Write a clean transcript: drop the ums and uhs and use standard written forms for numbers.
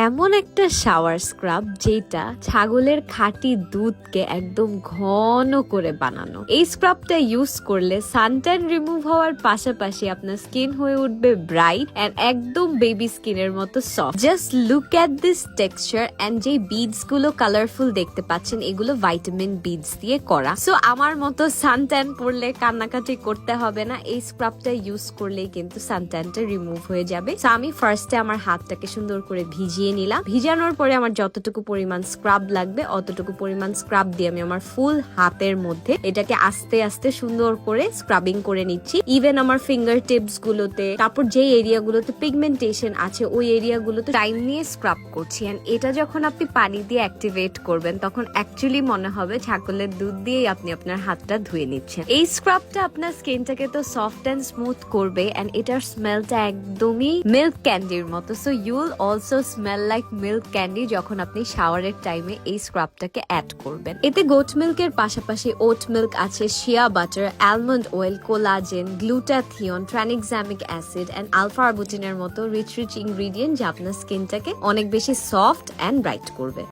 এমন একটা shower scrub যেটা ছাগলের খাঁটি দুধকে একদম ঘন করে বানানো। এই স্ক্রাবটা ইউজ করলে সানট্যান রিমুভ হওয়ার পাশাপাশি আপনার স্কিন হয়ে উঠবে ব্রাইট এন্ড একদম বেবি স্কিনের মতো soft. Just look at this texture and যে বিডস গুলো কালারফুল দেখতে পাচ্ছেন এগুলো ভাইটামিন বিডস দিয়ে করা। সো আমার মতো সানট্যান পড়লে কান্নাকাটি করতে হবে না, এই স্ক্রাবটা ইউজ করলেই কিন্তু সানট্যানটা রিমুভ হয়ে যাবে। সো আমি ফার্স্টে আমার হাতটাকে সুন্দর করে ভিজিয়ে নিলাম। ভিজানোর পরে আমার যতটুকু পরিমাণ স্ক্রাব লাগবে অতটুকু পরিমাণ স্ক্রাব দিয়ে আমি আমার ফুল হাতের মধ্যে এটাকে আস্তে আস্তে সুন্দর করে স্ক্রাবিং করে নিচ্ছি। ইভেন আমার ফিঙ্গার টিপস গুলোতে, তারপর যে এরিয়া গুলোতে পিগমেন্টেশন আছে ওই এরিয়া গুলোতে টাইম নিয়ে স্ক্রাব করছি। এন্ড এটা যখন আপনি পানি দিয়ে অ্যাক্টিভেট করবেন তখন অ্যাকচুয়ালি মনে হবে ছাগলের দুধ দিয়েই আপনি আপনার হাতটা ধুয়ে নিচ্ছেন। এই স্ক্রাবটা আপনার স্কিনটাকে তো সফট এন্ড স্মুথ করবে এন্ড এটার স্মেলটা একদমই মিল্ক ক্যান্ডির মতো। So you will also smell like milk candy যখন আপনি শাওয়ারের টাইমে এই স্ক্রাবটাকে অ্যাড করবেন। এতে গোট মিল্কের পাশাপাশি ওট মিল্ক আছে, shea butter, almond oil, collagen, glutathione, tranexamic acid and alpha আরবুটিনের মতো রিচ ইনগ্রিডিয়েন্ট যা আপনার স্কিনটাকে অনেক বেশি সফট এন্ড ব্রাইট করবে।